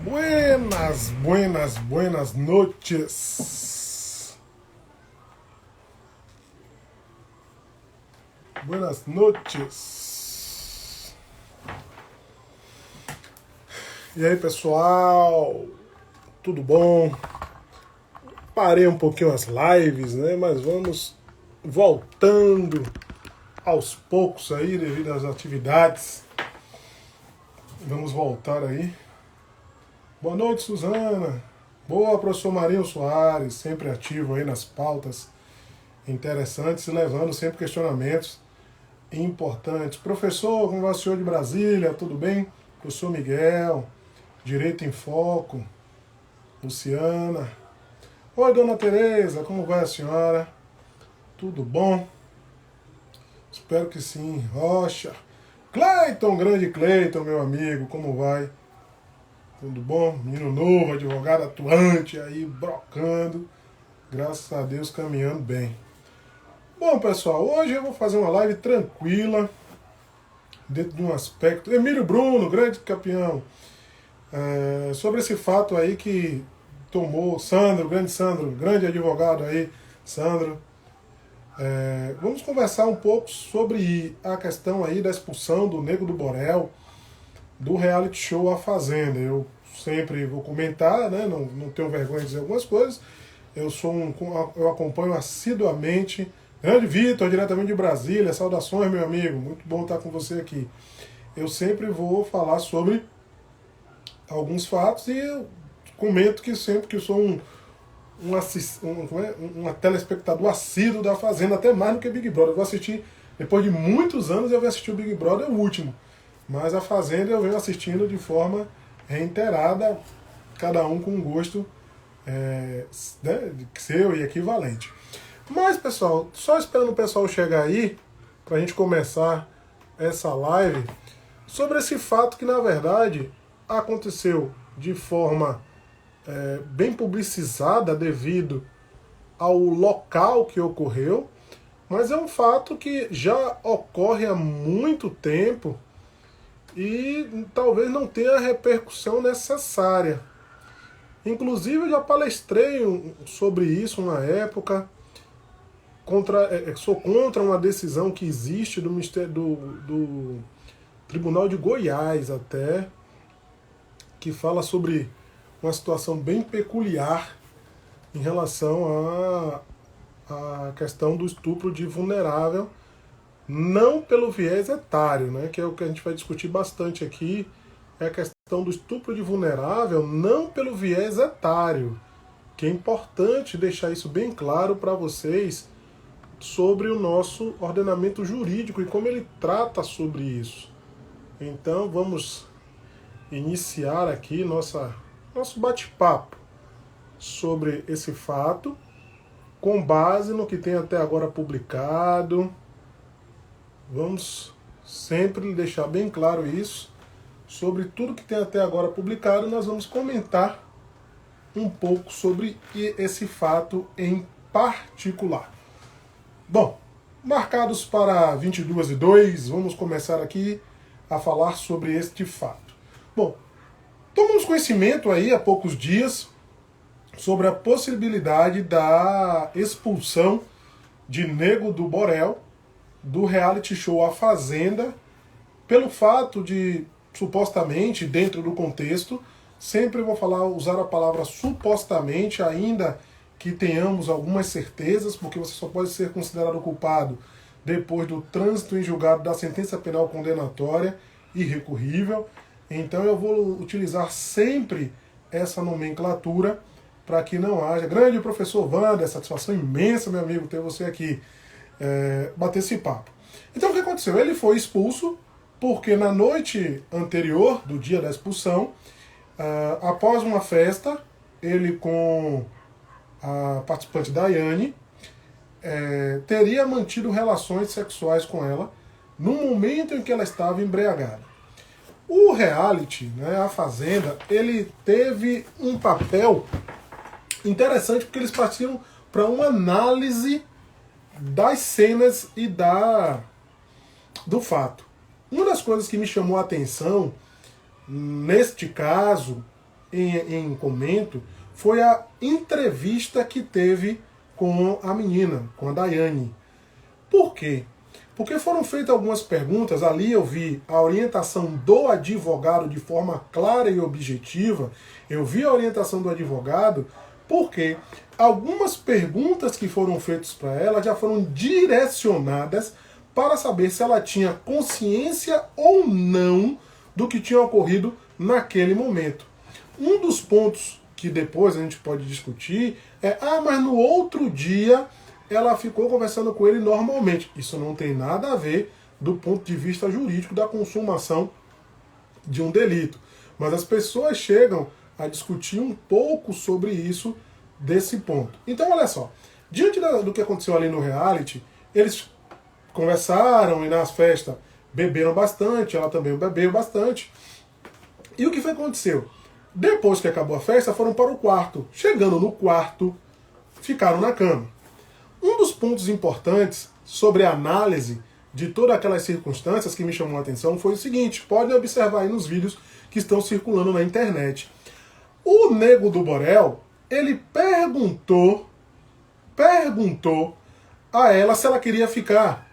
Buenas, buenas, buenas noches. Buenas noches. E aí, pessoal? Tudo bom? Parei um pouquinho as lives, né? Mas vamos voltando aos poucos aí, devido às atividades. Vamos voltar aí. Boa noite, Suzana. Boa, professor Marinho Soares, sempre ativo aí nas pautas interessantes e levando sempre questionamentos importantes. Professor, como vai o senhor de Brasília? Tudo bem? Professor Miguel, Direito em Foco, Luciana. Oi, dona Tereza, como vai a senhora? Tudo bom? Espero que sim. Rocha. Cleiton, grande Cleiton, meu amigo, como vai? Tudo bom? Menino novo, advogado atuante aí, brocando. Graças a Deus, caminhando bem. Bom, pessoal, hoje eu vou fazer uma live tranquila, dentro de um aspecto. Emílio Bruno, grande campeão. Sobre esse fato aí que tomou Sandro, grande advogado aí, Sandro. Vamos conversar um pouco sobre a questão aí da expulsão do Nego do Borel do reality show A Fazenda. Eu sempre vou comentar, né? Não tenho vergonha de dizer algumas coisas. Eu acompanho assiduamente. Grande Vitor, diretamente de Brasília. Saudações, meu amigo. Muito bom estar com você aqui. Eu sempre vou falar sobre alguns fatos e eu comento que sempre que eu sou um telespectador assíduo da Fazenda, até mais do que Big Brother. Eu vou assistir, depois de muitos anos, eu vou assistir o Big Brother, o último. Mas a Fazenda eu venho assistindo de forma reiterada, cada um com um gosto seu e equivalente. Mas, pessoal, só esperando o pessoal chegar aí, para a gente começar essa live, sobre esse fato que, na verdade, aconteceu de forma bem publicizada devido ao local que ocorreu, mas é um fato que já ocorre há muito tempo e talvez não tenha a repercussão necessária. Inclusive eu já palestrei sobre isso na época, sou contra uma decisão que existe do Tribunal de Goiás até, que fala sobre uma situação bem peculiar em relação à questão do estupro de vulnerável, não pelo viés etário, né, que é o que a gente vai discutir bastante aqui, é a questão do estupro de vulnerável não pelo viés etário, que é importante deixar isso bem claro para vocês sobre o nosso ordenamento jurídico e como ele trata sobre isso. Então vamos iniciar aqui nosso bate-papo sobre esse fato, com base no que tem até agora publicado. Vamos sempre deixar bem claro isso. Sobre tudo que tem até agora publicado, nós vamos comentar um pouco sobre esse fato em particular. Bom, marcados para 22h02, vamos começar aqui a falar sobre este fato. Bom, tomamos conhecimento aí há poucos dias sobre a possibilidade da expulsão de Nego do Borel do reality show A Fazenda, pelo fato de, supostamente, dentro do contexto, sempre vou usar a palavra supostamente, ainda que tenhamos algumas certezas, porque você só pode ser considerado culpado depois do trânsito em julgado da sentença penal condenatória irrecorrível. Então eu vou utilizar sempre essa nomenclatura para que não haja. Grande professor Wander, satisfação imensa, meu amigo, ter você aqui, bater esse papo. Então o que aconteceu? Ele foi expulso porque na noite anterior do dia da expulsão, após uma festa, ele com a participante Daiane teria mantido relações sexuais com ela no momento em que ela estava embriagada. O reality, né, A Fazenda, ele teve um papel interessante porque eles partiram para uma análise das cenas e do fato. Uma das coisas que me chamou a atenção neste caso em comento foi a entrevista que teve com a menina, com a Daiane. Por quê? Porque foram feitas algumas perguntas, ali eu vi a orientação do advogado de forma clara e objetiva, eu vi a orientação do advogado, porque algumas perguntas que foram feitas para ela já foram direcionadas para saber se ela tinha consciência ou não do que tinha ocorrido naquele momento. Um dos pontos que depois a gente pode discutir é, mas no outro dia ela ficou conversando com ele normalmente. Isso não tem nada a ver do ponto de vista jurídico da consumação de um delito. Mas as pessoas chegam a discutir um pouco sobre isso, desse ponto. Então, olha só, diante do que aconteceu ali no reality, eles conversaram e nas festas beberam bastante, ela também bebeu bastante. E o que foi que aconteceu? Depois que acabou a festa, foram para o quarto. Chegando no quarto, ficaram na cama. Um dos pontos importantes sobre a análise de todas aquelas circunstâncias que me chamou a atenção foi o seguinte, podem observar aí nos vídeos que estão circulando na internet. O Nego do Borel, ele perguntou a ela se ela queria ficar.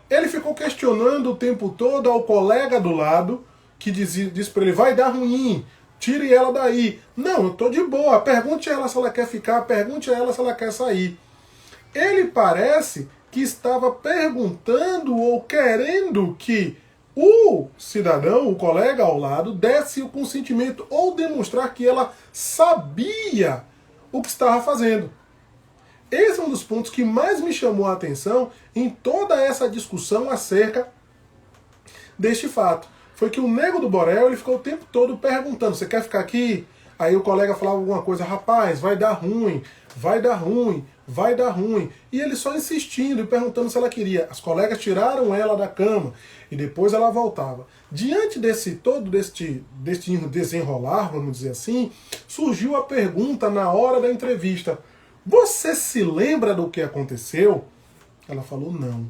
Ele ficou questionando o tempo todo ao colega do lado, que disse para ele, vai dar ruim, tire ela daí. Não, eu tô de boa, pergunte a ela se ela quer ficar, pergunte a ela se ela quer sair. Ele parece que estava perguntando ou querendo que o cidadão, o colega ao lado, desse o consentimento ou demonstrar que ela sabia o que estava fazendo. Esse é um dos pontos que mais me chamou a atenção em toda essa discussão acerca deste fato. Foi que o Nego do Borel ele ficou o tempo todo perguntando, você quer ficar aqui? Aí o colega falava alguma coisa, rapaz, vai dar ruim, vai dar ruim, vai dar ruim. E ele só insistindo e perguntando se ela queria. As colegas tiraram ela da cama e depois ela voltava. Diante desse desenrolar, vamos dizer assim, surgiu a pergunta na hora da entrevista. Você se lembra do que aconteceu? Ela falou não.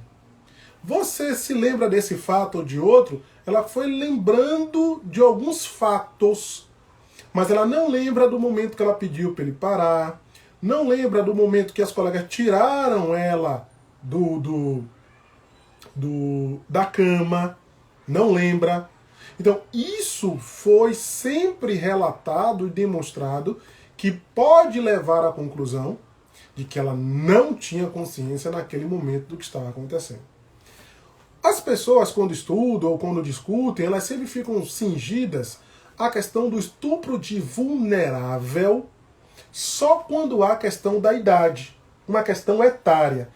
Você se lembra desse fato ou de outro? Ela foi lembrando de alguns fatos, mas ela não lembra do momento que ela pediu para ele parar, não lembra do momento que as colegas tiraram ela da cama, não lembra. Então isso foi sempre relatado e demonstrado que pode levar à conclusão de que ela não tinha consciência naquele momento do que estava acontecendo. As pessoas, quando estudam ou quando discutem, elas sempre ficam cingidas à questão do estupro de vulnerável só quando há a questão da idade, uma questão etária.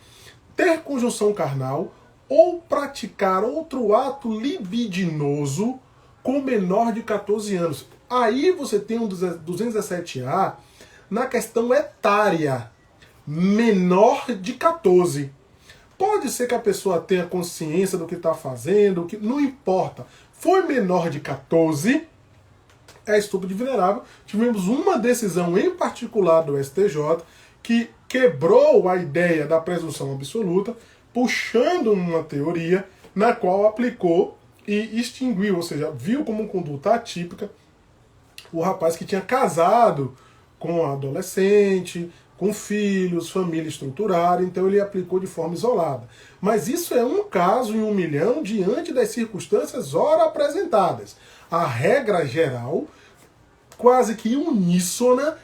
Ter conjunção carnal ou praticar outro ato libidinoso com menor de 14 anos. Aí você tem um 217A na questão etária, menor de 14. Pode ser que a pessoa tenha consciência do que está fazendo, que não importa. Foi menor de 14, é estupro de vulnerável. Tivemos uma decisão em particular do STJ que quebrou a ideia da presunção absoluta, puxando uma teoria na qual aplicou e extinguiu, ou seja, viu como conduta atípica o rapaz que tinha casado com a adolescente, com filhos, família estruturada, então ele aplicou de forma isolada. Mas isso é um caso em 1 milhão diante das circunstâncias ora apresentadas. A regra geral, quase que uníssona,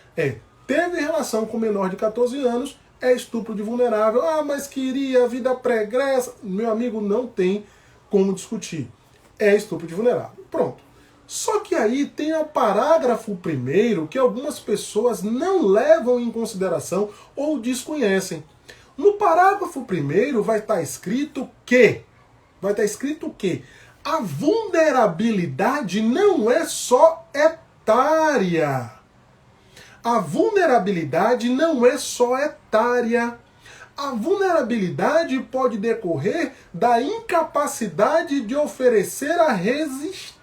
teve relação com menor de 14 anos, é estupro de vulnerável. Mas queria vida pregressa. Meu amigo, não tem como discutir. É estupro de vulnerável. Pronto. Só que aí tem o parágrafo 1º que algumas pessoas não levam em consideração ou desconhecem. No parágrafo 1º vai estar escrito que a vulnerabilidade não é só etária. A vulnerabilidade não é só etária. A vulnerabilidade pode decorrer da incapacidade de oferecer a resistência.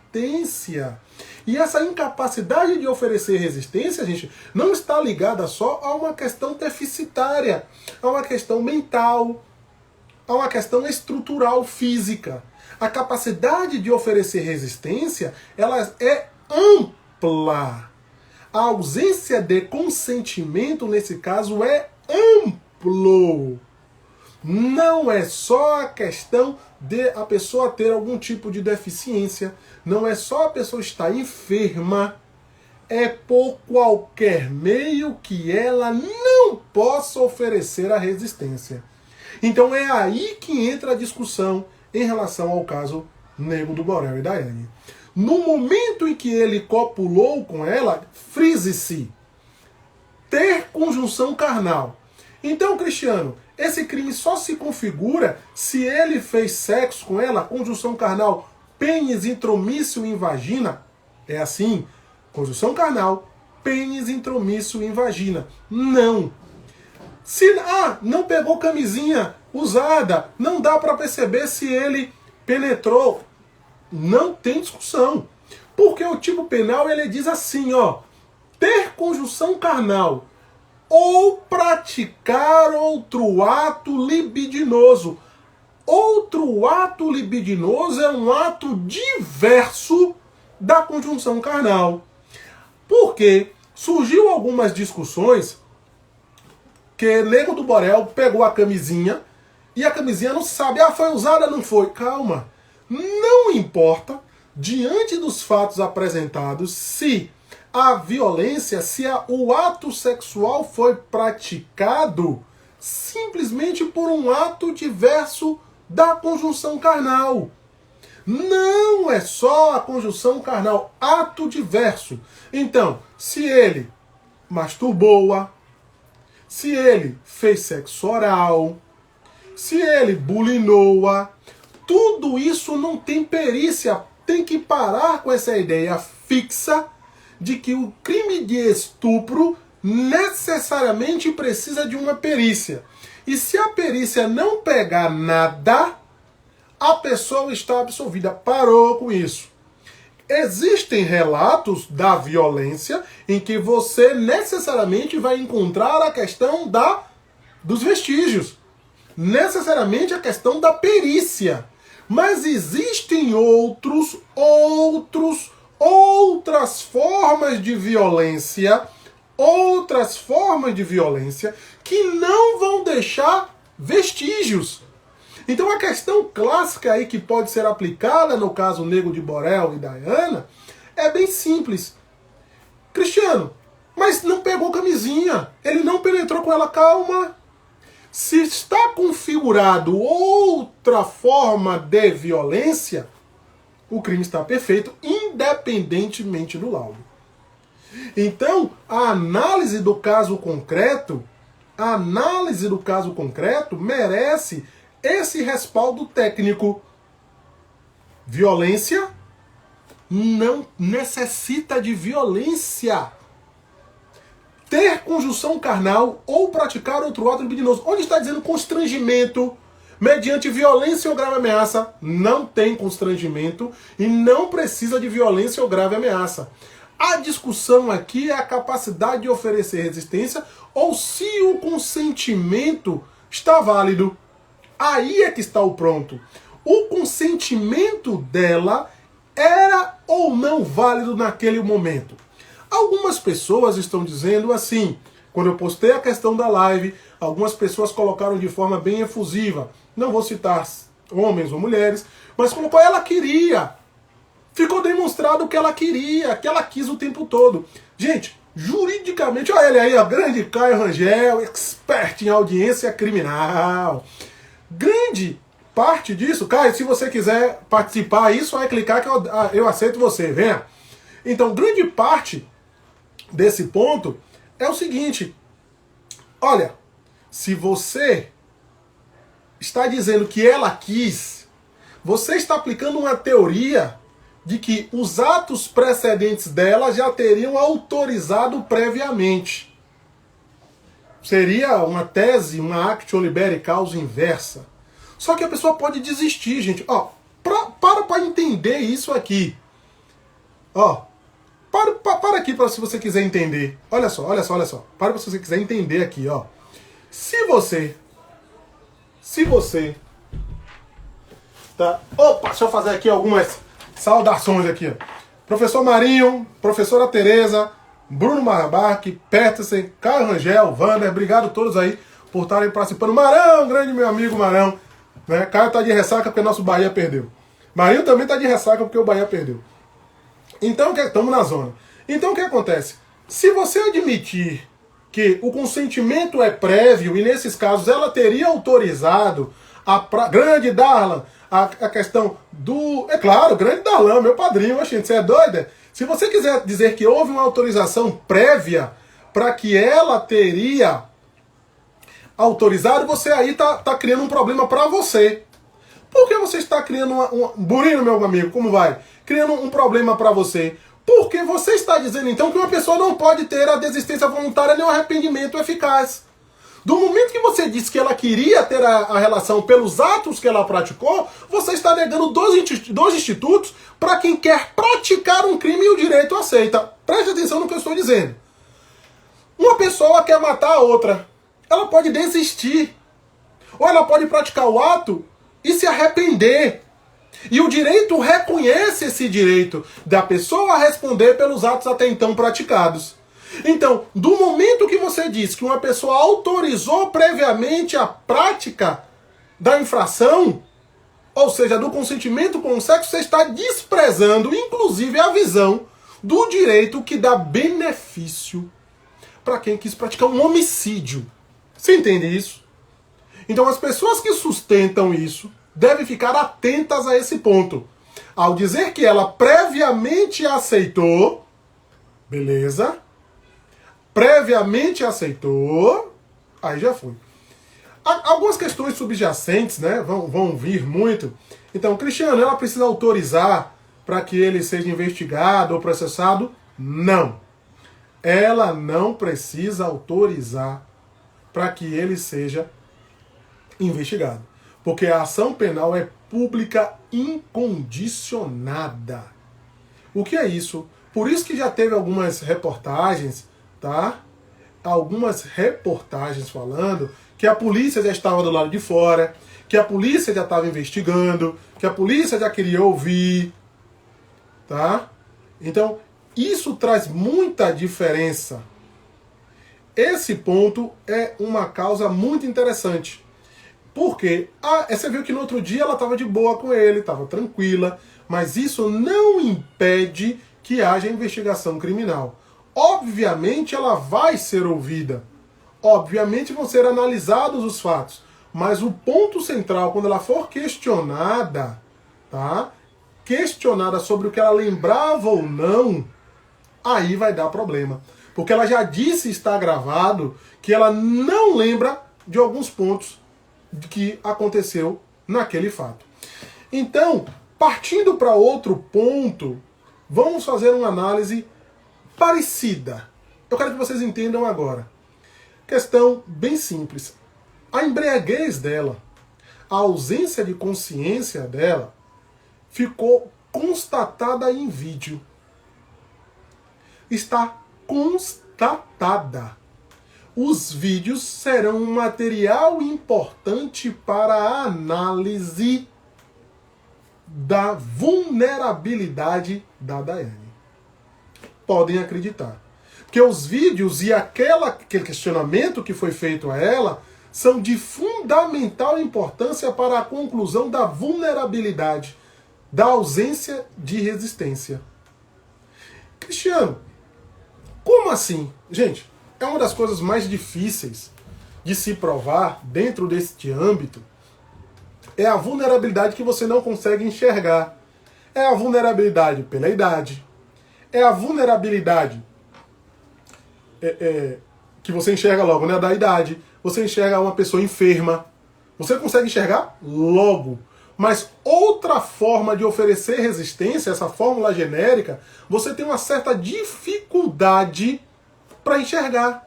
E essa incapacidade de oferecer resistência, gente, não está ligada só a uma questão deficitária, a uma questão mental, a uma questão estrutural física. A capacidade de oferecer resistência, ela é ampla. a ausência de consentimento, nesse caso, é amplo. Não é só a questão de a pessoa ter algum tipo de deficiência, não é só a pessoa estar enferma, é por qualquer meio que ela não possa oferecer a resistência. Então é aí que entra a discussão em relação ao caso Nego do Borel e Daiane. No momento em que ele copulou com ela, frise-se, ter conjunção carnal. Então, Cristiano, esse crime só se configura se ele fez sexo com ela, conjunção carnal, pênis intromício em vagina. É assim, conjunção carnal, pênis intromício em vagina. Não. Se não pegou camisinha usada, não dá para perceber se ele penetrou. Não tem discussão. Porque o tipo penal ele diz assim, ó, ter conjunção carnal ou praticar outro ato libidinoso. Outro ato libidinoso é um ato diverso da conjunção carnal. Porque surgiu algumas discussões que Nego do Borel pegou a camisinha e a camisinha não se sabe, foi usada, não foi. Calma. Não importa, diante dos fatos apresentados, se a violência, o ato sexual foi praticado simplesmente por um ato diverso da conjunção carnal. Não é só a conjunção carnal, ato diverso. Então, se ele masturbou-a, se ele fez sexo oral, se ele bulinou-a, tudo isso não tem perícia. Tem que parar com essa ideia fixa de que o crime de estupro necessariamente precisa de uma perícia. E se a perícia não pegar nada, a pessoa está absolvida. Parou com isso. Existem relatos da violência em que você necessariamente vai encontrar a questão dos vestígios. Necessariamente a questão da perícia. Mas existem outras formas de violência, que não vão deixar vestígios. Então a questão clássica aí que pode ser aplicada no caso Nego de Borel e Daiane é bem simples. Cristiano, mas não pegou camisinha, ele não penetrou com ela, calma. Se está configurado outra forma de violência, o crime está perfeito, independentemente do laudo. Então, a análise do caso concreto merece esse respaldo técnico. Violência não necessita de violência. Ter conjunção carnal ou praticar outro ato libidinoso. Onde está dizendo constrangimento mediante violência ou grave ameaça? Não tem constrangimento e não precisa de violência ou grave ameaça. A discussão aqui é a capacidade de oferecer resistência ou se o consentimento está válido. Aí é que está o pronto. O consentimento dela era ou não válido naquele momento. Algumas pessoas estão dizendo assim, quando eu postei a questão da live, algumas pessoas colocaram de forma bem efusiva, não vou citar homens ou mulheres, mas colocou, ela queria. Ficou demonstrado que ela queria, que ela quis o tempo todo. Gente, juridicamente, olha ele aí, ó, grande Caio Rangel, expert em audiência criminal. Grande parte disso, Caio, se você quiser participar aí, só é clicar que eu aceito você, venha. Então, grande parte desse ponto é o seguinte, olha, se você está dizendo que ela quis, você está aplicando uma teoria de que os atos precedentes dela já teriam autorizado previamente. Seria uma tese, uma actio liberi causa inversa. Só que a pessoa pode desistir, gente. Ó, para entender isso aqui. Ó, para aqui se você quiser entender. Olha só. Para se você quiser entender aqui, ó. Se você tá, opa, deixa eu fazer aqui algumas saudações aqui, ó. Professor Marinho, professora Tereza, Bruno Marbarque, Peterson, Caio Rangel, Wander, obrigado a todos aí por estarem participando. Marão, grande meu amigo Marão. Né? Caio tá de ressaca porque nosso Bahia perdeu. Marinho também tá de ressaca porque o Bahia perdeu. Então, estamos na zona. Então, o que acontece? Se você admitir que o consentimento é prévio, e nesses casos ela teria autorizado grande Darlan, a questão do... É claro, grande Darlan, meu padrinho, gente, você é doida? Se você quiser dizer que houve uma autorização prévia para que ela teria autorizado, você aí tá criando um problema para você. Por que você está criando Burino, meu amigo, como vai? Criando um problema para você. Porque você está dizendo, então, que uma pessoa não pode ter a desistência voluntária nem o arrependimento eficaz. Do momento que você disse que ela queria ter a relação pelos atos que ela praticou, você está negando dois institutos para quem quer praticar um crime e o direito aceita. Preste atenção no que eu estou dizendo. Uma pessoa quer matar a outra. Ela pode desistir. Ou ela pode praticar o ato e se arrepender. E o direito reconhece esse direito da pessoa a responder pelos atos até então praticados. Então, do momento que você diz que uma pessoa autorizou previamente a prática da infração, ou seja, do consentimento com o sexo, você está desprezando, inclusive, a visão do direito que dá benefício para quem quis praticar um homicídio. Você entende isso? Então, as pessoas que sustentam isso devem ficar atentas a esse ponto. Ao dizer que ela previamente aceitou, beleza? Previamente aceitou, aí já foi. Algumas questões subjacentes, né, vão vir muito. Então, Cristiano, ela precisa autorizar para que ele seja investigado ou processado? Não. Ela não precisa autorizar para que ele seja investigado. Porque a ação penal é pública incondicionada. O que é isso? Por isso que já teve algumas reportagens, tá? Algumas reportagens falando que a polícia já estava do lado de fora, que a polícia já estava investigando, que a polícia já queria ouvir, tá? Então, isso traz muita diferença. Esse ponto é uma causa muito interessante. Porque você viu que no outro dia ela estava de boa com ele, estava tranquila, mas isso não impede que haja investigação criminal. Obviamente ela vai ser ouvida, obviamente vão ser analisados os fatos, mas o ponto central, quando ela for questionada, tá? Questionada sobre o que ela lembrava ou não, aí vai dar problema. Porque ela já disse, está gravado, que ela não lembra de alguns pontos que aconteceu naquele fato. Então, partindo para outro ponto, vamos fazer uma análise parecida. Eu quero que vocês entendam agora. Questão bem simples. A embriaguez dela, a ausência de consciência dela, ficou constatada em vídeo. Está constatada. Os vídeos serão um material importante para a análise da vulnerabilidade da Daiane. Podem acreditar. Porque os vídeos e aquele questionamento que foi feito a ela são de fundamental importância para a conclusão da vulnerabilidade, da ausência de resistência. Cristiano, como assim? Gente, é uma das coisas mais difíceis de se provar dentro deste âmbito, é a vulnerabilidade que você não consegue enxergar. É a vulnerabilidade pela idade, é a vulnerabilidade que você enxerga logo, né, da idade. Você enxerga uma pessoa enferma, você consegue enxergar logo. Mas outra forma de oferecer resistência, essa fórmula genérica, você tem uma certa dificuldade para enxergar.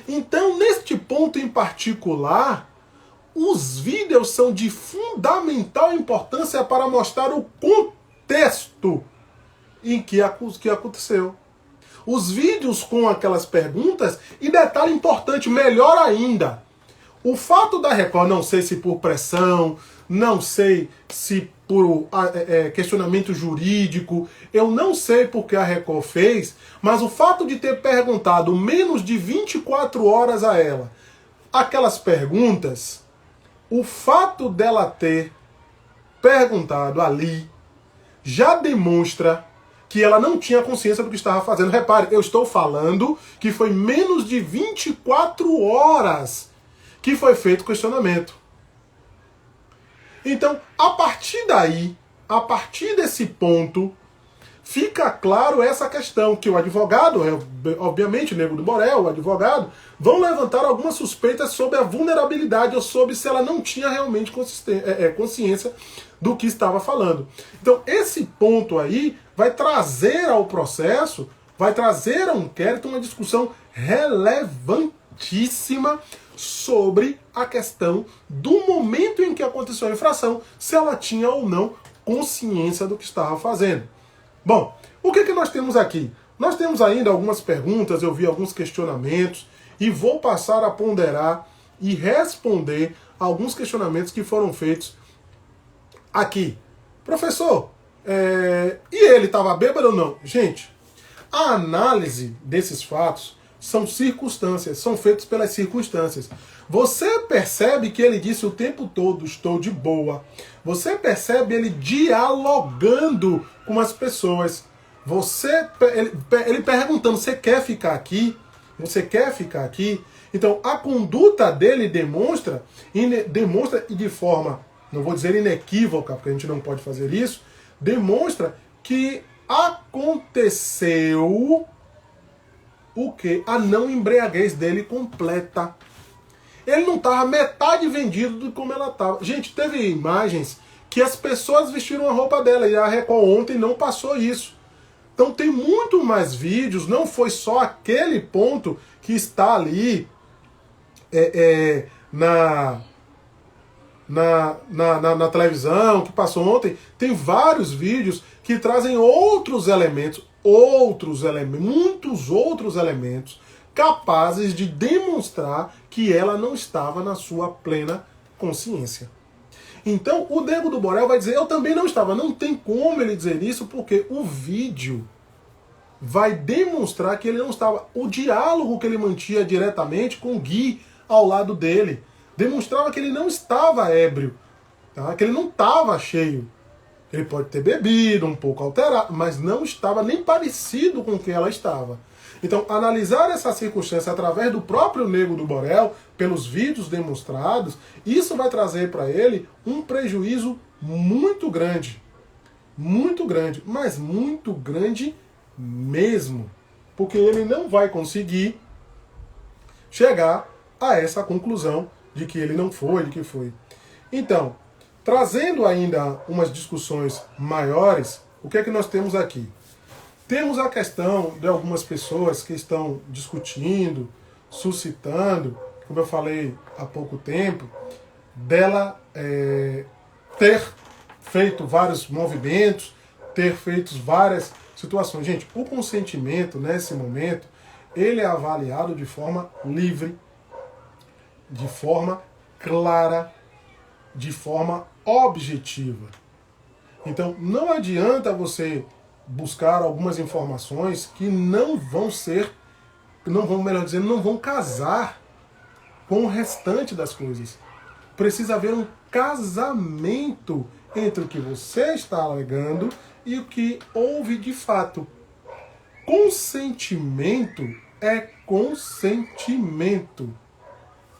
Então, neste ponto em particular, os vídeos são de fundamental importância para mostrar o contexto em que aconteceu. Os vídeos com aquelas perguntas, e detalhe importante, melhor ainda, o fato da Record, não sei se por pressão, não sei se por questionamento jurídico, eu não sei porque a Record fez, mas o fato de ter perguntado menos de 24 horas a ela aquelas perguntas, o fato dela ter perguntado ali já demonstra que ela não tinha consciência do que estava fazendo. Repare, eu estou falando que foi menos de 24 horas que foi feito o questionamento. Então, a partir daí, a partir desse ponto, fica claro essa questão, que o advogado, obviamente o Nego do Borel, o advogado, vão levantar algumas suspeitas sobre a vulnerabilidade ou sobre se ela não tinha realmente consciência do que estava falando. Então, esse ponto aí vai trazer ao processo, vai trazer ao inquérito uma discussão relevantíssima sobre a questão do momento em que aconteceu a infração, se ela tinha ou não consciência do que estava fazendo. Bom, o que nós temos aqui? Nós temos ainda algumas perguntas, eu vi alguns questionamentos, e vou passar a ponderar e responder alguns questionamentos que foram feitos aqui. Professor, e ele estava bêbado ou não? Gente, a análise desses fatos são circunstâncias, são feitos pelas circunstâncias. Você percebe que ele disse o tempo todo, estou de boa. Você percebe ele dialogando com as pessoas. Ele perguntando, você quer ficar aqui? Você quer ficar aqui? Então, a conduta dele demonstra e de forma, não vou dizer inequívoca, porque a gente não pode fazer isso, demonstra que aconteceu o quê? A não embriaguez dele completa. Ele não estava metade vendido do como ela estava. Gente, teve imagens que as pessoas vestiram a roupa dela e a Record ontem não passou isso. Então tem muito mais vídeos, não foi só aquele ponto que está ali na televisão, que passou ontem. Tem vários vídeos que trazem muitos outros elementos capazes de demonstrar que ela não estava na sua plena consciência. Então, o Nego do Borel vai dizer, eu também não estava. Não tem como ele dizer isso, porque o vídeo vai demonstrar que ele não estava. O diálogo que ele mantinha diretamente com o Gui ao lado dele demonstrava que ele não estava ébrio, tá? Que ele não estava cheio. Ele pode ter bebido, um pouco alterado, mas não estava nem parecido com o que ela estava. Então, analisar essa circunstância através do próprio Nego do Borel, pelos vídeos demonstrados, isso vai trazer para ele um prejuízo muito grande, mas muito grande mesmo, porque ele não vai conseguir chegar a essa conclusão de que ele não foi, de que foi. Então, trazendo ainda umas discussões maiores, o que é que nós temos aqui? Temos a questão de algumas pessoas que estão discutindo, suscitando, como eu falei há pouco tempo, dela ter feito vários movimentos, ter feito várias situações. Gente, o consentimento, nesse momento, ele é avaliado de forma livre, de forma clara, de forma objetiva. Então, não adianta você buscar algumas informações que não vão casar com o restante das coisas. Precisa haver um casamento entre o que você está alegando e o que houve de fato. Consentimento é consentimento.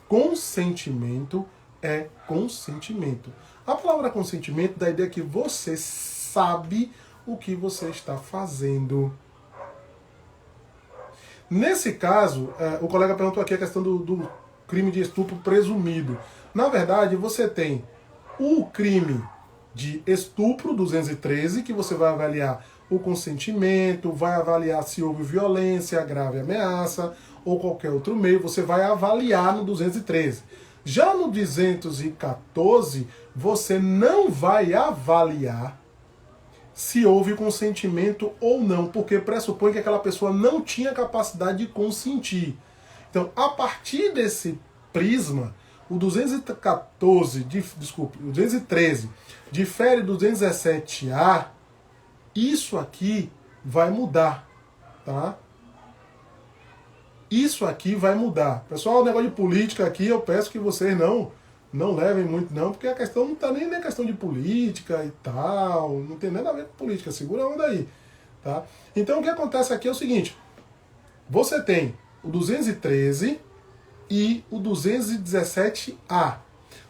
Consentimento é consentimento. A palavra consentimento dá a ideia que você sabe o que você está fazendo. Nesse caso, o colega perguntou aqui a questão do crime de estupro presumido. Na verdade, você tem o crime de estupro, 213, que você vai avaliar o consentimento, vai avaliar se houve violência, grave ameaça ou qualquer outro meio, você vai avaliar no 213. Já no 214, você não vai avaliar se houve consentimento ou não, porque pressupõe que aquela pessoa não tinha capacidade de consentir. Então, a partir desse prisma, o 214, desculpe, o 213 difere do 217A, isso aqui vai mudar, tá? Isso aqui vai mudar. Pessoal, o negócio de política aqui, eu peço que vocês não levem muito não, porque a questão não está nem na questão de política e tal, não tem nada a ver com política, segura a onda aí, tá? Então o que acontece aqui é o seguinte, você tem o 213 e o 217A.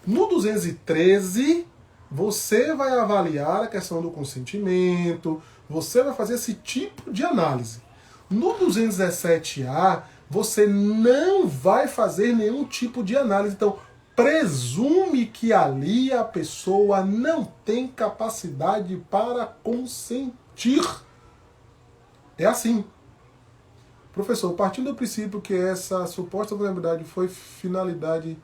No 213, você vai avaliar a questão do consentimento, você vai fazer esse tipo de análise. No 217A, você não vai fazer nenhum tipo de análise. Então, presume que ali a pessoa não tem capacidade para consentir. É assim. Professor, partindo do princípio que essa suposta vulnerabilidade foi finalidade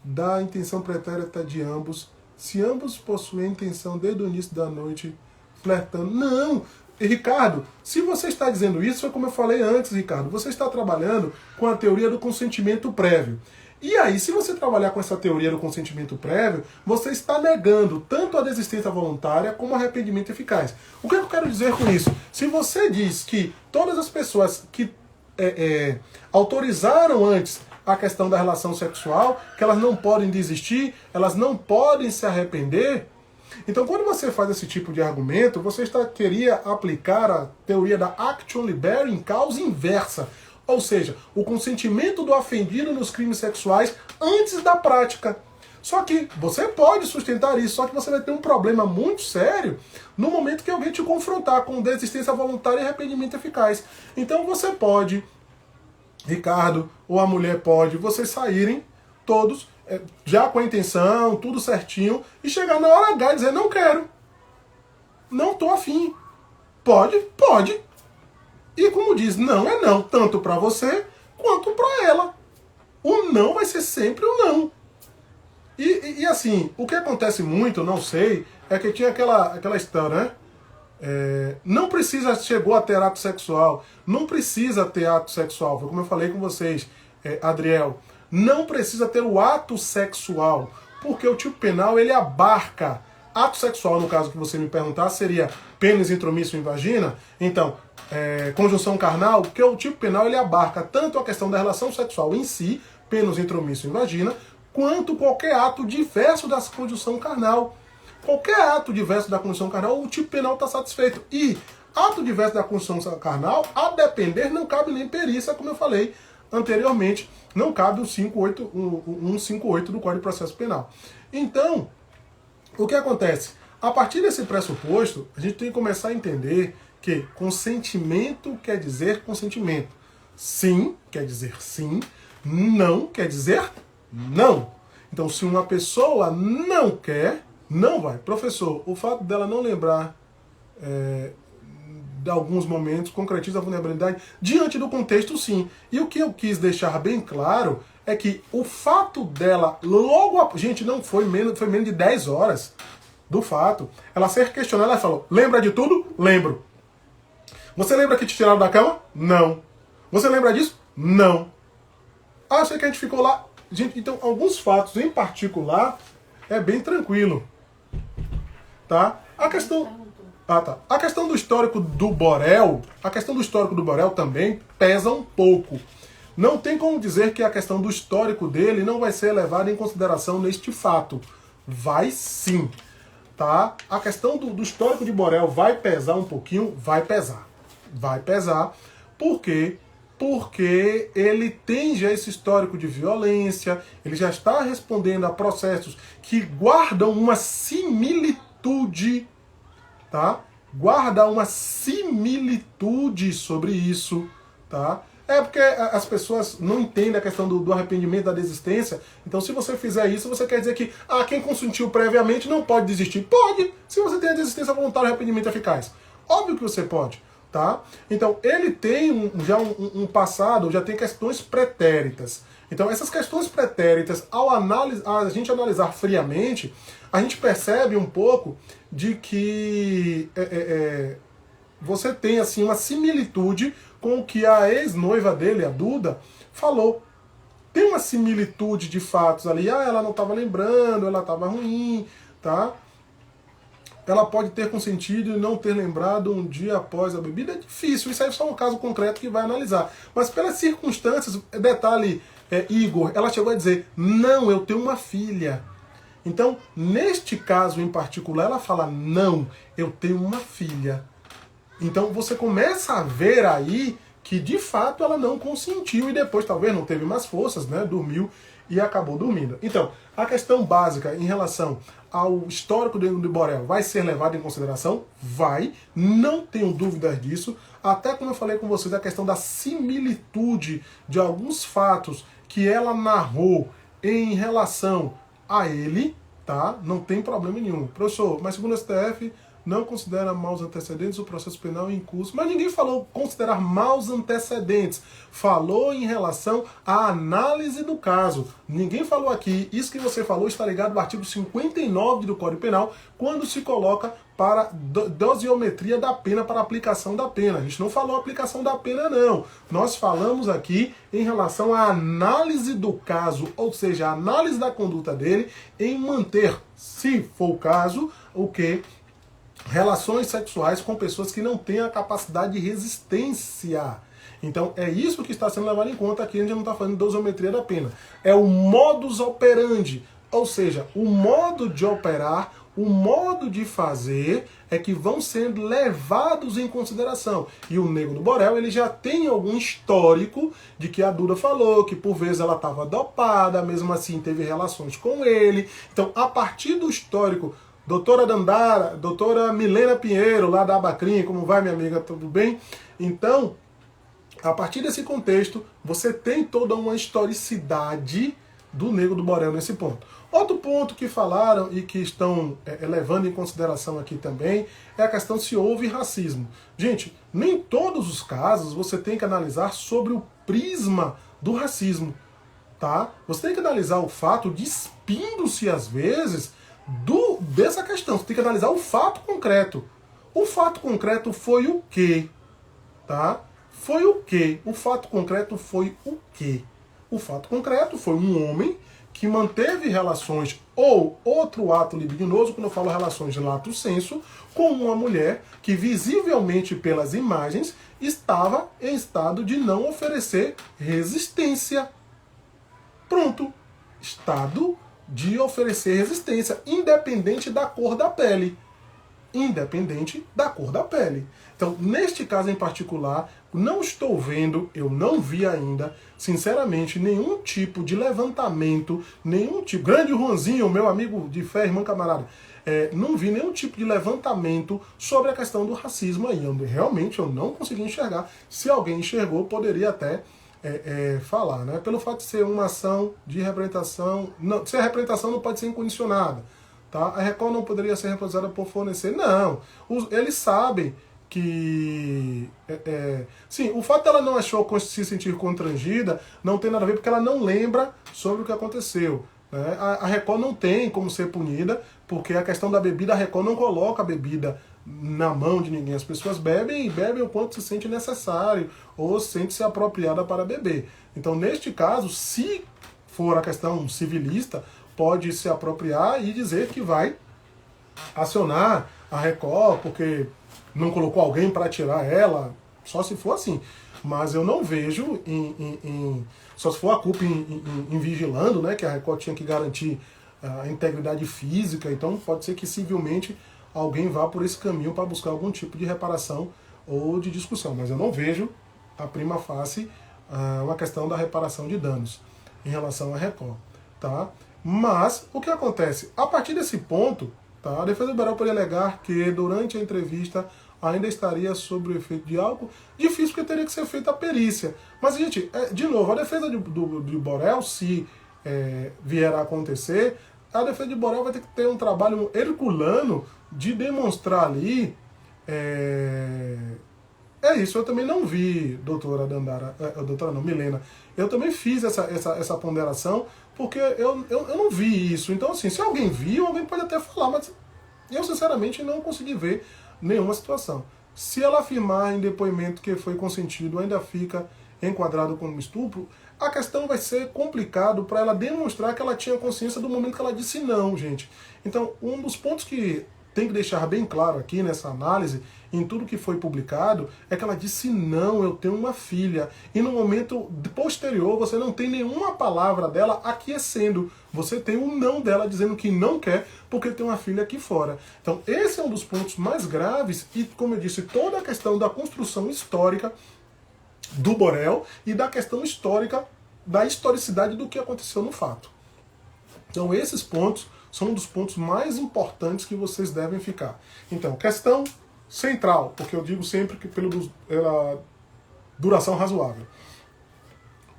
da intenção pretérita de ambos, se ambos possuem a intenção desde o início da noite, flertando... Não! Ricardo, se você está dizendo isso, foi como eu falei antes, Ricardo, você está trabalhando com a teoria do consentimento prévio. E aí, se você trabalhar com essa teoria do consentimento prévio, você está negando tanto a desistência voluntária como o arrependimento eficaz. O que eu quero dizer com isso? Se você diz que todas as pessoas que autorizaram antes a questão da relação sexual, que elas não podem desistir, elas não podem se arrepender, então quando você faz esse tipo de argumento, você queria aplicar a teoria da action liberum em causa inversa. Ou seja, o consentimento do ofendido nos crimes sexuais antes da prática. Só que você pode sustentar isso, só que você vai ter um problema muito sério no momento que alguém te confrontar com desistência voluntária e arrependimento eficaz. Então você pode, Ricardo, ou a mulher pode, vocês saírem todos já com a intenção, tudo certinho, e chegar na hora H e dizer, não quero, não tô afim. Pode? Pode. E como diz, não é não, tanto para você quanto para ela. O não vai ser sempre o não. E assim, o que acontece muito, eu não sei, é que tinha aquela história, né? Não precisa, chegou a ter ato sexual, não precisa ter ato sexual, foi como eu falei com vocês, Adriel, não precisa ter o ato sexual, porque o tipo penal ele abarca, ato sexual no caso que você me perguntar seria pênis intromisso em vagina, então, conjunção carnal, porque o tipo penal ele abarca tanto a questão da relação sexual em si, pênis intromisso em vagina, quanto qualquer ato diverso da conjunção carnal. Qualquer ato diverso da conjunção carnal, o tipo penal está satisfeito. E ato diverso da conjunção carnal, a depender, não cabe nem perícia, como eu falei anteriormente, não cabe o 158 do Código de Processo Penal. Então, o que acontece? A partir desse pressuposto, a gente tem que começar a entender que consentimento quer dizer consentimento. Sim quer dizer sim, não quer dizer não. Então, se uma pessoa não quer, não vai. Professor, o fato dela não lembrar de alguns momentos concretiza a vulnerabilidade diante do contexto, sim. E o que eu quis deixar bem claro é que o fato dela logo... Gente, não foi menos de 10 horas do fato. Ela ser questionada, ela falou, lembra de tudo? Lembro. Você lembra que te tiraram da cama? Não. Você lembra disso? Não. Ah, eu sei que a gente ficou lá... Gente, então, alguns fatos em particular é bem tranquilo. Tá? A questão... A questão do histórico do Borel, também pesa um pouco. Não tem como dizer que a questão do histórico dele não vai ser levada em consideração neste fato. Vai sim. Tá? A questão do histórico de Borel vai pesar um pouquinho? Vai pesar. Vai pesar. Por quê? Porque ele tem já esse histórico de violência, ele já está respondendo a processos que guardam uma similitude, tá? Guarda uma similitude sobre isso, tá? É porque as pessoas não entendem a questão do arrependimento, da desistência. Então, se você fizer isso, você quer dizer que quem consentiu previamente não pode desistir. Pode, se você tem a desistência voluntária e arrependimento eficaz. Óbvio que você pode. Tá? Então, ele tem já um passado, já tem questões pretéritas. Então, essas questões pretéritas, a gente analisar friamente, a gente percebe um pouco de que você tem assim, uma similitude com o que a ex-noiva dele, a Duda, falou. tem uma similitude de fatos ali. Ah, ela não estava lembrando, ela estava ruim, tá? Ela pode ter consentido e não ter lembrado um dia após a bebida. É difícil, isso aí é só um caso concreto que vai analisar. Mas pelas circunstâncias, detalhe, Igor, ela chegou a dizer, não, eu tenho uma filha. Então, neste caso em particular, ela fala, não, eu tenho uma filha. Então você começa a ver aí que de fato ela não consentiu e depois talvez não teve mais forças, né? Dormiu e acabou dormindo. Então, a questão básica em relação ao histórico do Borel vai ser levada em consideração? Vai, não tenho dúvidas disso. Até como eu falei com vocês, a questão da similitude de alguns fatos que ela narrou em relação a ele, tá? Não tem problema nenhum. Professor, mas segundo o STF, não considera maus antecedentes o processo penal em curso. Mas ninguém falou considerar maus antecedentes. Falou em relação à análise do caso. Ninguém falou aqui. Isso que você falou está ligado ao artigo 59 do Código Penal, quando se coloca para dosiometria da pena, para aplicação da pena. A gente não falou aplicação da pena, não. Nós falamos aqui em relação à análise do caso, ou seja, a análise da conduta dele em manter, se for o caso, o que? Relações sexuais com pessoas que não têm a capacidade de resistência. Então é isso que está sendo levado em conta aqui, a gente não está falando de dosiometria da pena. É o modus operandi, ou seja, o modo de operar, o modo de fazer é que vão sendo levados em consideração. E o Nego do Borel, ele já tem algum histórico de que a Duda falou, que por vezes ela estava dopada, mesmo assim teve relações com ele. Então, a partir do histórico, doutora Dandara, doutora Milena Pinheiro, lá da Abacrim, como vai, minha amiga, tudo bem? Então, a partir desse contexto, você tem toda uma historicidade do Nego do Borel nesse ponto. Outro ponto que falaram e que estão levando em consideração aqui também é a questão se houve racismo. Gente, nem todos os casos você tem que analisar sobre o prisma do racismo, tá? Você tem que analisar o fato despindo-se às vezes dessa questão. Você tem que analisar o fato concreto. O fato concreto foi o quê? Tá? Foi o quê? O fato concreto foi o quê? O fato concreto foi um homem que manteve relações ou outro ato libidinoso, quando eu falo relações de lato sensu, com uma mulher que visivelmente pelas imagens estava em estado de não oferecer resistência. Pronto. Estado de oferecer resistência, independente da cor da pele. Independente da cor da pele. Então, neste caso em particular, não estou vendo, eu não vi ainda, sinceramente, nenhum tipo de levantamento, nenhum tipo... Grande Juanzinho, meu amigo de fé, irmão camarada, não vi nenhum tipo de levantamento sobre a questão do racismo aí. Realmente, eu não consegui enxergar. Se alguém enxergou, poderia até... falar, né? Pelo fato de ser uma ação de representação, não, se a representação não pode ser incondicionada, tá? A Record não poderia ser responsabilizada por fornecer, não. Eles sabem que, sim, o fato dela não achou se sentir constrangida não tem nada a ver porque ela não lembra sobre o que aconteceu, né? A Record não tem como ser punida porque a questão da bebida, a Record não coloca a bebida na mão de ninguém. As pessoas bebem e bebem o quanto se sente necessário ou sente-se apropriada para beber. Então, neste caso, se for a questão civilista, pode se apropriar e dizer que vai acionar a Record porque não colocou alguém para tirar ela, só se for assim. Mas eu não vejo, só se for a culpa em vigilando, né, que a Record tinha que garantir a integridade física, então pode ser que civilmente alguém vá por esse caminho para buscar algum tipo de reparação ou de discussão. Mas eu não vejo, a prima facie, uma questão da reparação de danos em relação à Record. Tá? Mas, o que acontece? A partir desse ponto, tá, a defesa liberal poderia alegar que durante a entrevista ainda estaria sob o efeito de álcool. Difícil porque teria que ser feita a perícia. Mas, gente, de novo, a defesa do Borel, se vier a acontecer, a defesa de Borel vai ter que ter um trabalho herculano de demonstrar ali... É isso, eu também não vi, doutora Dandara, doutora não, Milena, eu também fiz essa ponderação, porque eu não vi isso. Então, assim, se alguém viu, alguém pode até falar, mas eu, sinceramente, não consegui ver nenhuma situação. Se ela afirmar em depoimento que foi consentido, ainda fica enquadrado como estupro, a questão vai ser complicado para ela demonstrar que ela tinha consciência do momento que ela disse não, gente. Então, um dos pontos que tem que deixar bem claro aqui nessa análise, em tudo que foi publicado, é que ela disse não, eu tenho uma filha. E no momento posterior, você não tem nenhuma palavra dela aquecendo. Você tem um não dela dizendo que não quer porque tem uma filha aqui fora. Então, esse é um dos pontos mais graves e, como eu disse, toda a questão da construção histórica do Borel e da questão histórica, da historicidade do que aconteceu no fato. Então, esses pontos são um dos pontos mais importantes que vocês devem ficar. Então, questão central, porque eu digo sempre que pela duração razoável.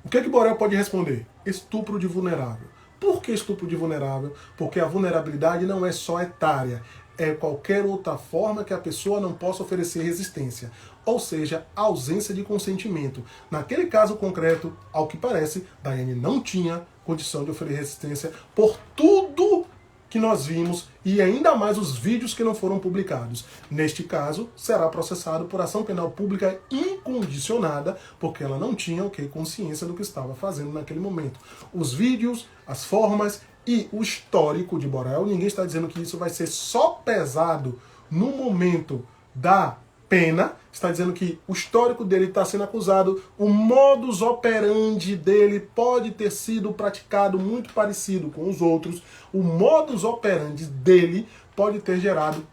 O que Borel pode responder? Estupro de vulnerável. Por que estupro de vulnerável? Porque a vulnerabilidade não é só etária, é qualquer outra forma que a pessoa não possa oferecer resistência. Ou seja, ausência de consentimento. Naquele caso concreto, ao que parece, Daiane não tinha condição de oferecer resistência por tudo que nós vimos e ainda mais os vídeos que não foram publicados. Neste caso, será processado por ação penal pública incondicionada, porque ela não tinha consciência do que estava fazendo naquele momento. Os vídeos, as formas e o histórico de Borel, ninguém está dizendo que isso vai ser só pesado no momento da pena, está dizendo que o histórico dele está sendo acusado, o modus operandi dele pode ter sido praticado muito parecido com os outros, o modus operandi dele pode ter gerado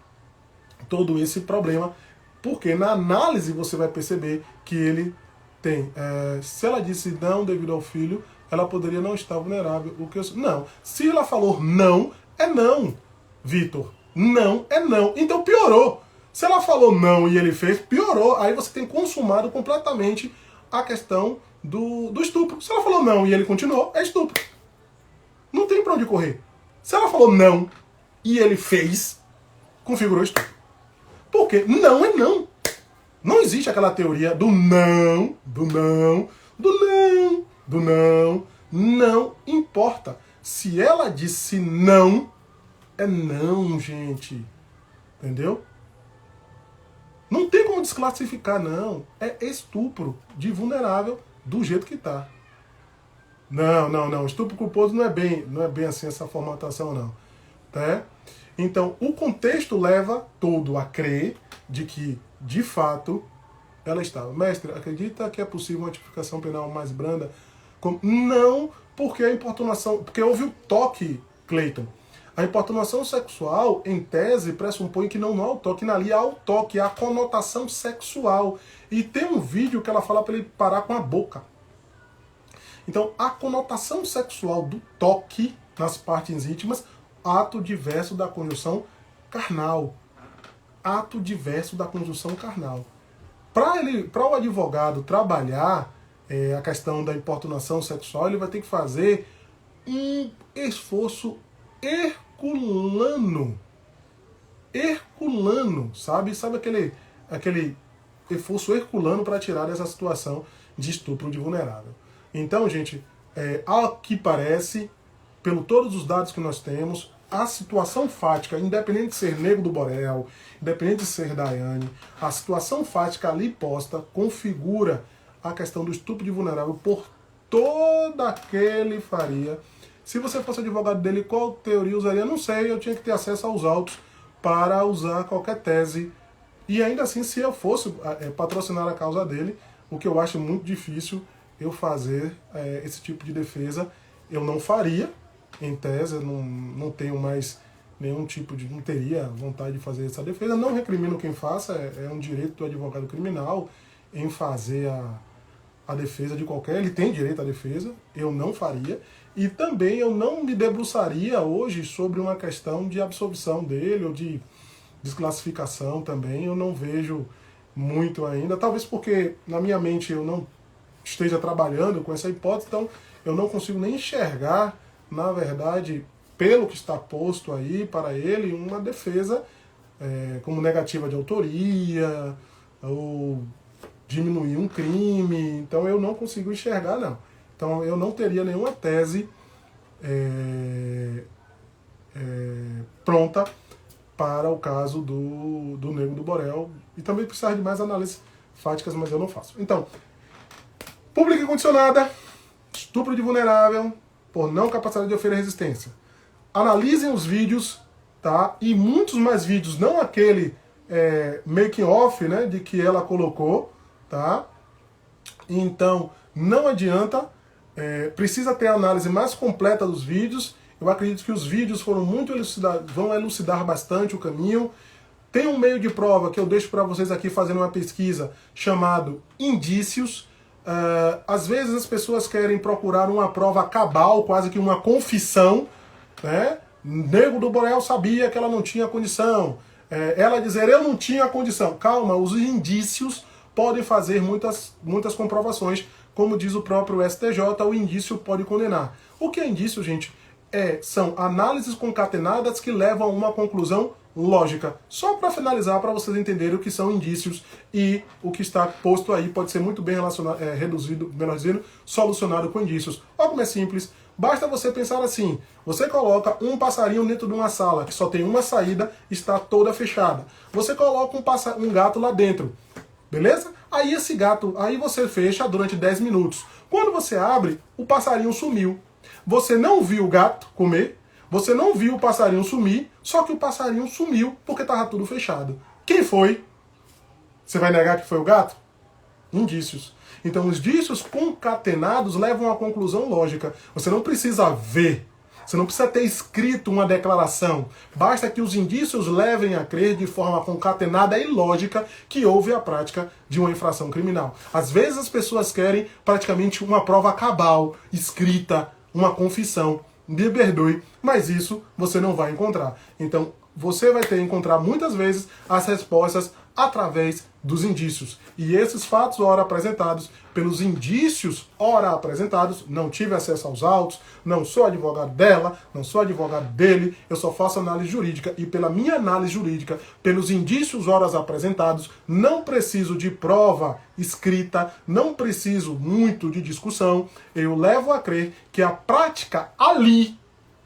todo esse problema, porque na análise você vai perceber que ele tem, se ela disse não devido ao filho, ela poderia não estar vulnerável. Não, se ela falou não, é não, Vitor, não é não, então piorou. Se ela falou não e ele fez, piorou. Aí você tem consumado completamente a questão do estupro. Se ela falou não e ele continuou, é estupro. Não tem pra onde correr. Se ela falou não e ele fez, configurou estupro. Por quê? Não é não. Não existe aquela teoria do não, do não, do não, do não. Não importa. Se ela disse não, é não, gente. Entendeu? Não tem como desclassificar, não. É estupro de vulnerável do jeito que tá. Não. Estupro culposo não é bem assim essa formatação, não. Tá? Então, o contexto leva todo a crer de que, de fato, ela estava. Mestre, acredita que é possível uma tipificação penal mais branda? Não, porque a importunação... Porque houve o toque, Cleiton. A importunação sexual, em tese, pressupõe que não há o toque. Ali há o toque, há a conotação sexual. E tem um vídeo que ela fala para ele parar com a boca. Então, a conotação sexual do toque nas partes íntimas, ato diverso da conjunção carnal. Ato diverso da conjunção carnal. Para o advogado trabalhar a questão da importunação sexual, ele vai ter que fazer um esforço herculano, sabe? Sabe aquele esforço herculano para tirar dessa situação de estupro de vulnerável. Então, gente, ao que parece, pelo todos os dados que nós temos, a situação fática, independente de ser Nego do Borel, independente de ser Daiane, a situação fática ali posta configura a questão do estupro de vulnerável por toda aquele faria. Se você fosse advogado dele, qual teoria usaria? Não sei, eu tinha que ter acesso aos autos para usar qualquer tese. E ainda assim, se eu fosse patrocinar a causa dele, o que eu acho muito difícil eu fazer esse tipo de defesa, eu não faria, em tese, eu não tenho mais nenhum tipo de... não teria vontade de fazer essa defesa. Não recrimino quem faça, é um direito do advogado criminal em fazer a defesa de qualquer... Ele tem direito à defesa, eu não faria. E também eu não me debruçaria hoje sobre uma questão de absolvição dele ou de desclassificação também. Eu não vejo muito ainda, talvez porque na minha mente eu não esteja trabalhando com essa hipótese, então eu não consigo nem enxergar, na verdade, pelo que está posto aí para ele, uma defesa como negativa de autoria ou diminuir um crime. Então eu não consigo enxergar, não. Então eu não teria nenhuma tese pronta para o caso do Nego do Borel. E também precisar de mais análises fáticas, mas eu não faço. Então, Pública incondicionada, estupro de vulnerável por não capacidade de oferecer resistência. Analisem os vídeos, tá? E muitos mais vídeos, não aquele making off, né, de que ela colocou, tá? Então, não adianta, precisa ter a análise mais completa dos vídeos. Eu acredito que os vídeos foram muito vão elucidar bastante o caminho. Tem um meio de prova que eu deixo para vocês aqui fazendo uma pesquisa chamado indícios. Às vezes as pessoas querem procurar uma prova cabal, quase que uma confissão, né? Nego do Borel sabia que ela não tinha condição. Ela dizer, eu não tinha condição. Calma, os indícios podem fazer muitas comprovações. Como diz o próprio STJ, o indício pode condenar. O que é indício, gente? São análises concatenadas que levam a uma conclusão lógica. Só para finalizar, para vocês entenderem o que são indícios e o que está posto aí pode ser muito bem solucionado com indícios. Olha como é simples. Basta você pensar assim, você coloca um passarinho dentro de uma sala que só tem uma saída, está toda fechada. Você coloca um gato lá dentro, beleza? Aí esse gato, aí você fecha durante 10 minutos. Quando você abre, o passarinho sumiu. Você não viu o gato comer, você não viu o passarinho sumir, só que o passarinho sumiu porque estava tudo fechado. Quem foi? Você vai negar que foi o gato? Indícios. Então os indícios concatenados levam a uma conclusão lógica. Você não precisa ver, você não precisa ter escrito uma declaração. Basta que os indícios levem a crer de forma concatenada e lógica que houve a prática de uma infração criminal. Às vezes as pessoas querem praticamente uma prova cabal, escrita, uma confissão. Me perdoe, mas isso você não vai encontrar. Então você vai ter que encontrar muitas vezes as respostas através dos indícios. E esses fatos, ora apresentados, pelos indícios, ora apresentados, não tive acesso aos autos, não sou advogado dela, não sou advogado dele, eu só faço análise jurídica e pela minha análise jurídica, pelos indícios, ora apresentados, não preciso de prova escrita, não preciso muito de discussão, eu levo a crer que a prática ali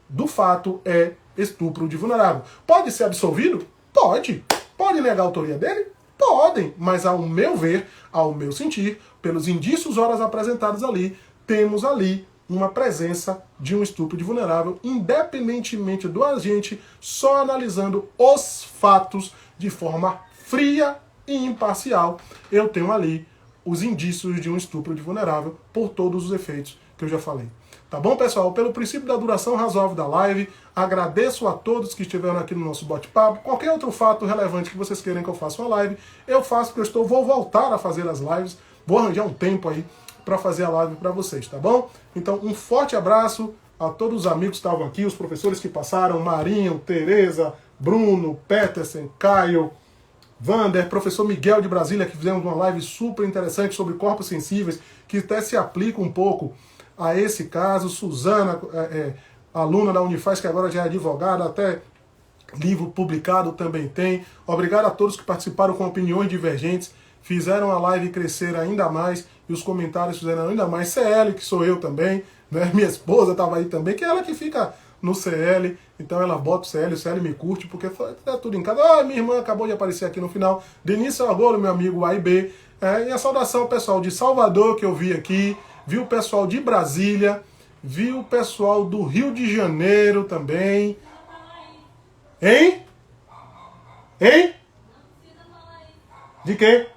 do fato é estupro de vulnerável. Pode ser absolvido? Pode. Pode negar a autoria dele? Podem, mas ao meu ver, ao meu sentir, pelos indícios horas apresentados ali, temos ali uma presença de um estupro de vulnerável, independentemente do agente, só analisando os fatos de forma fria e imparcial, eu tenho ali os indícios de um estupro de vulnerável por todos os efeitos que eu já falei. Tá bom, pessoal? Pelo princípio da duração razoável da live, agradeço a todos que estiveram aqui no nosso bate-papo. Qualquer outro fato relevante que vocês queiram que eu faça uma live, eu faço porque vou voltar a fazer as lives, vou arranjar um tempo aí para fazer a live para vocês, tá bom? Então, um forte abraço a todos os amigos que estavam aqui, os professores que passaram, Marinho, Tereza, Bruno, Peterson, Caio, Vander, professor Miguel de Brasília, que fizemos uma live super interessante sobre corpos sensíveis, que até se aplica um pouco a esse caso. Suzana, aluna da Unifaz, que agora já é advogada, até livro publicado também tem. Obrigado a todos que participaram com opiniões divergentes, fizeram a live crescer ainda mais e os comentários fizeram ainda mais. CL, que sou eu também, né? Minha esposa estava aí também, que é ela que fica no CL, então ela bota o CL me curte, porque tá tudo em casa. Minha irmã acabou de aparecer aqui no final. Denise Argolo, meu amigo A e B. E a saudação ao pessoal de Salvador que eu vi aqui, vi o pessoal de Brasília, vi o pessoal do Rio de Janeiro também. Hein? Hein? De quê?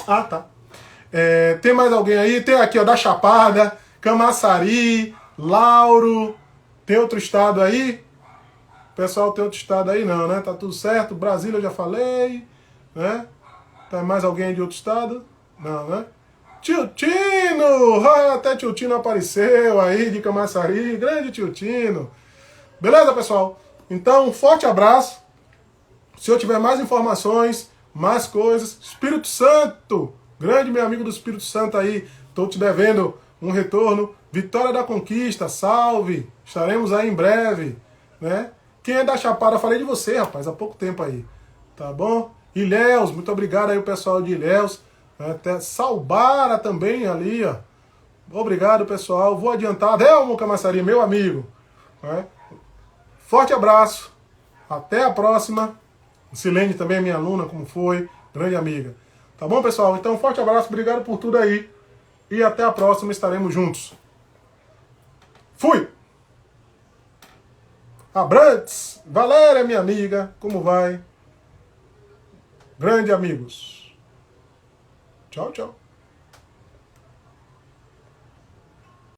Ah, tá. Tem mais alguém aí? Tem aqui, ó, da Chapada, Camaçari, Lauro. Tem outro estado aí? Pessoal, tem outro estado aí não, né? Tá tudo certo. Brasília eu já falei, né? Tem mais alguém de outro estado? Não, né? Tio Tino! Até Tio Tino apareceu aí de Camaçari. Grande Tio Tino. Beleza, pessoal? Então, um forte abraço. Se eu tiver mais informações, mais coisas, Espírito Santo, grande meu amigo do Espírito Santo aí, estou te devendo um retorno. Vitória da Conquista, salve! Estaremos aí em breve, né? Quem é da Chapada, falei de você, rapaz, há pouco tempo aí, tá bom? Ilhéus, muito obrigado aí o pessoal de Ilhéus, até Salbara também ali, ó. Obrigado, pessoal. Vou adiantar, Delmo Camaçari, meu amigo, né? Forte abraço, até a próxima. Silene também é minha aluna, como foi, grande amiga. Tá bom, pessoal? Então, um forte abraço, obrigado por tudo aí. E até a próxima, estaremos juntos. Fui! Abrantes! Valéria, minha amiga, como vai? Grande amigos. Tchau, tchau.